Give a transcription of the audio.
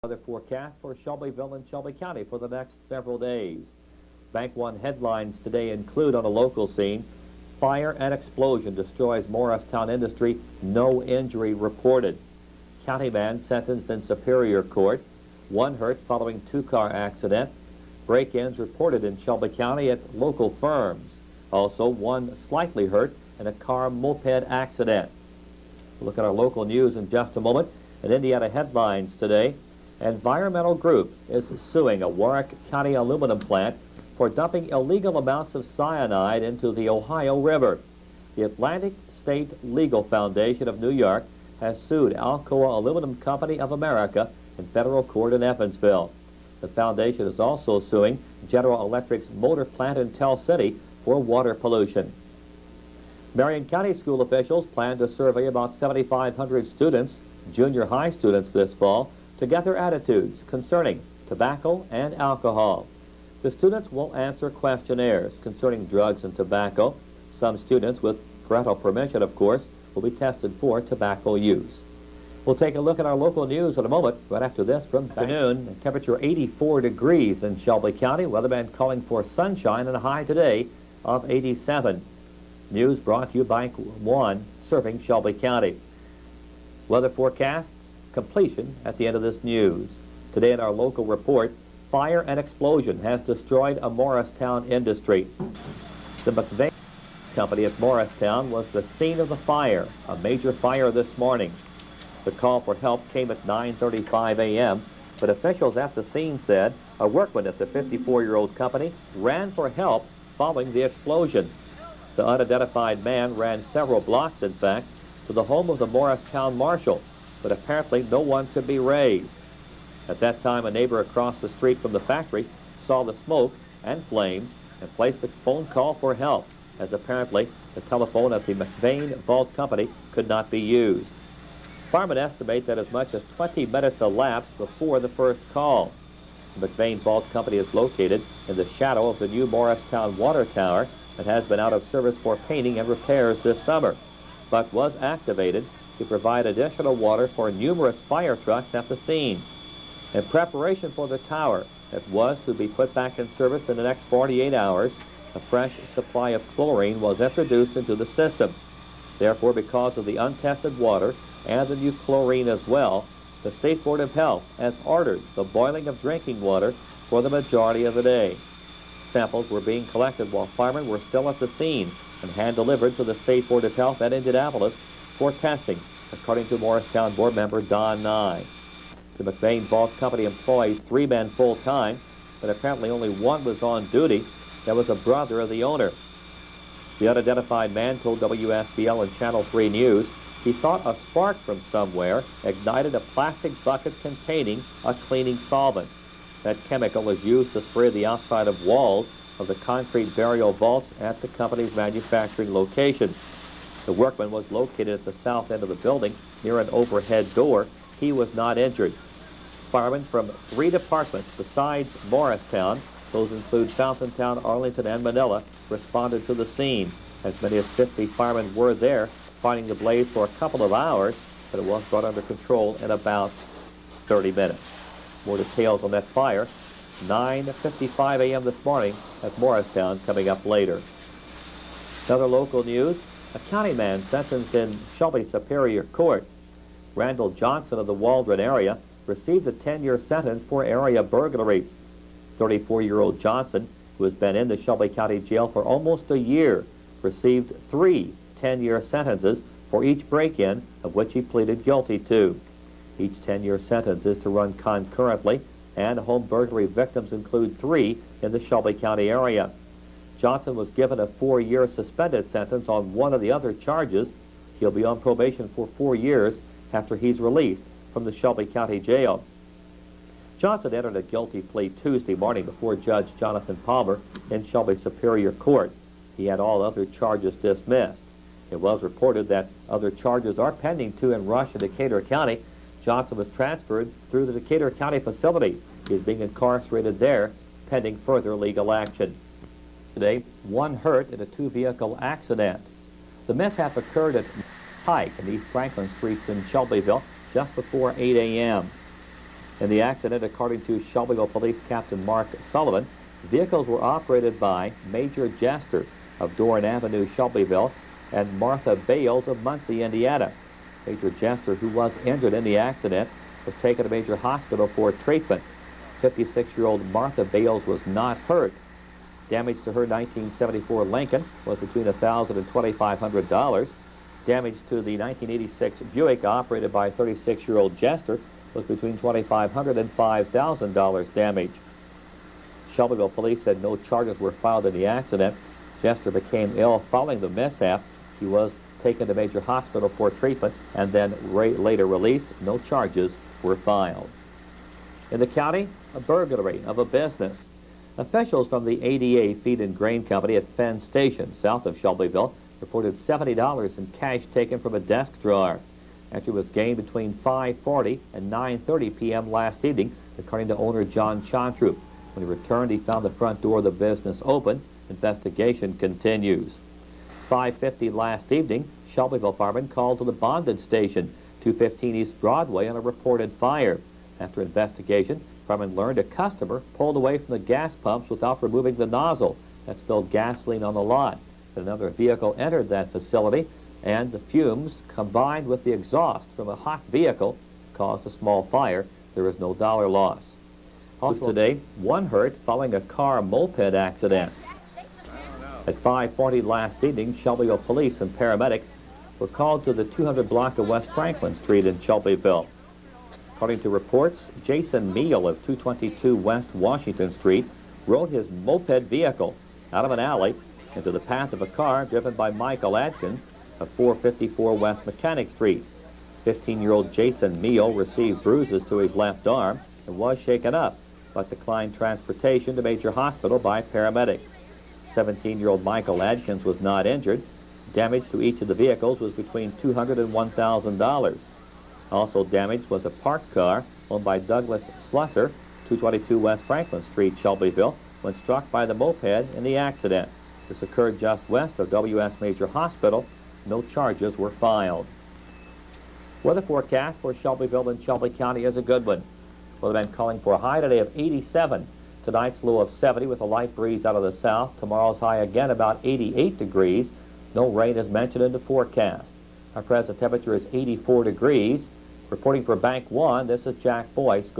Weather forecast for Shelbyville and Shelby County for the next several days. Bank One headlines today include on a local scene, fire and explosion destroys Morristown industry, no injury reported. County man sentenced in Superior Court, one hurt following two-car accident. Break-ins reported in Shelby County at local firms. Also, one slightly hurt in a car moped accident. We'll look at our local news in just a moment. In Indiana headlines today, environmental group is suing a Warwick County aluminum plant for dumping illegal amounts of cyanide into the Ohio River. The Atlantic State Legal Foundation of New York has sued Alcoa Aluminum Company of America in federal court in Evansville. The foundation is also suing General Electric's motor plant in Tell City for water pollution. Marion County school officials plan to survey about 7,500 students, junior high students this fall, to get their attitudes concerning tobacco and alcohol. The students will answer questionnaires concerning drugs and tobacco. Some students, with parental permission of course, will be tested for tobacco use. We'll take a look at our local news in a moment, right after this from afternoon. Temperature 84 degrees in Shelby County. Weatherman calling for sunshine and a high today of 87. News brought to you by Bank One, serving Shelby County. Weather forecast completion at the end of this news. Today in our local report, fire and explosion has destroyed a Morristown industry. The McVeigh company at Morristown was the scene of the fire, a major fire this morning. The call for help came at 9:35 a.m., but officials at the scene said a workman at the 54-year-old company ran for help following the explosion. The unidentified man ran several blocks, in fact, to the home of the Morristown marshal, but apparently no one could be raised. At that time, a neighbor across the street from the factory saw the smoke and flames and placed a phone call for help, as apparently the telephone at the McVeigh Vault Company could not be used. Firemen estimate that as much as 20 minutes elapsed before the first call. The McVeigh Vault Company is located in the shadow of the new Morristown water tower that has been out of service for painting and repairs this summer, but was activated to provide additional water for numerous fire trucks at the scene. In preparation for the tower that was to be put back in service in the next 48 hours, a fresh supply of chlorine was introduced into the system. Therefore, because of the untested water and the new chlorine as well, the State Board of Health has ordered the boiling of drinking water for the majority of the day. Samples were being collected while firemen were still at the scene and hand-delivered to the State Board of Health at Indianapolis for testing, according to Morristown Board member Don Nye. The McVeigh Vault Company employs 3 men full-time, but apparently only one was on duty. That was a brother of the owner. The unidentified man told WSBL and Channel 3 News he thought a spark from somewhere ignited a plastic bucket containing a cleaning solvent. That chemical is used to spray the outside of walls of the concrete burial vaults at the company's manufacturing location. The workman was located at the south end of the building near an overhead door. He was not injured. Firemen from 3 departments besides Morristown, those include Fountaintown, Arlington, and Manila, responded to the scene. As many as 50 firemen were there, fighting the blaze for a couple of hours, but it was brought under control in about 30 minutes. More details on that fire, 9:55 a.m. this morning at Morristown, coming up later. Another local news, a county man sentenced in Shelby Superior Court. Randall Johnson of the Waldron area received a 10-year sentence for area burglaries. 34-year-old Johnson, who has been in the Shelby County Jail for almost a year, received 3 10-year sentences for each break-in, of which he pleaded guilty to. Each 10-year sentence is to run concurrently, and home burglary victims include 3 in the Shelby County area. Johnson was given a 4-year suspended sentence on one of the other charges. He'll be on probation for 4 years after he's released from the Shelby County Jail. Johnson entered a guilty plea Tuesday morning before Judge Jonathan Palmer in Shelby Superior Court. He had all other charges dismissed. It was reported that other charges are pending too in Rush and Decatur County. Johnson was transferred through the Decatur County facility. He is being incarcerated there pending further legal action. Today, one hurt in a 2-vehicle accident. The mishap occurred at Pike and East Franklin Streets in Shelbyville just before 8 a.m. In the accident, according to Shelbyville Police Captain Mark Sullivan, vehicles were operated by Major Jester of Doran Avenue, Shelbyville, and Martha Bales of Muncie, Indiana. Major Jester, who was injured in the accident, was taken to Major Hospital for treatment. 56-year-old Martha Bales was not hurt. Damage to her 1974 Lincoln was between $1,000 and $2,500. Damage to the 1986 Buick operated by 36-year-old Jester was between $2,500 and $5,000 damage. Shelbyville police said no charges were filed in the accident. Jester became ill following the mishap. He was taken to Major Hospital for treatment and then later released. No charges were filed. In the county, a burglary of a business. Officials from the ADA Feed and Grain Company at Fenn Station, south of Shelbyville, reported $70 in cash taken from a desk drawer. After it was gained between 5:40 and 9:30 p.m. last evening, according to owner John Chantroop. When he returned, he found the front door of the business open. Investigation continues. 5:50 last evening, Shelbyville firemen called to the bondage station, 215 East Broadway, on a reported fire. After investigation, firemen learned a customer pulled away from the gas pumps without removing the nozzle that spilled gasoline on the lot. Another vehicle entered that facility, and the fumes combined with the exhaust from a hot vehicle caused a small fire. There is no dollar loss. Also today, one hurt following a car moped accident. At 5:40 last evening, Shelbyville police and paramedics were called to the 200 block of West Franklin Street in Shelbyville. According to reports, Jason Meal of 222 West Washington Street rode his moped vehicle out of an alley into the path of a car driven by Michael Adkins of 454 West Mechanic Street. 15-year-old Jason Meal received bruises to his left arm and was shaken up, but declined transportation to Major Hospital by paramedics. 17-year-old Michael Adkins was not injured. Damage to each of the vehicles was between $200 and $1,000. Also damaged was a parked car owned by Douglas Slusser, 222 West Franklin Street, Shelbyville, when struck by the moped in the accident. This occurred just west of WS Major Hospital. No charges were filed. Weather forecast for Shelbyville and Shelby County is a good one. Weathermen calling for a high today of 87. Tonight's low of 70 with a light breeze out of the south. Tomorrow's high again about 88 degrees. No rain is mentioned in the forecast. Our present temperature is 84 degrees. Reporting for Bank 1, this is Jack Boyce. Good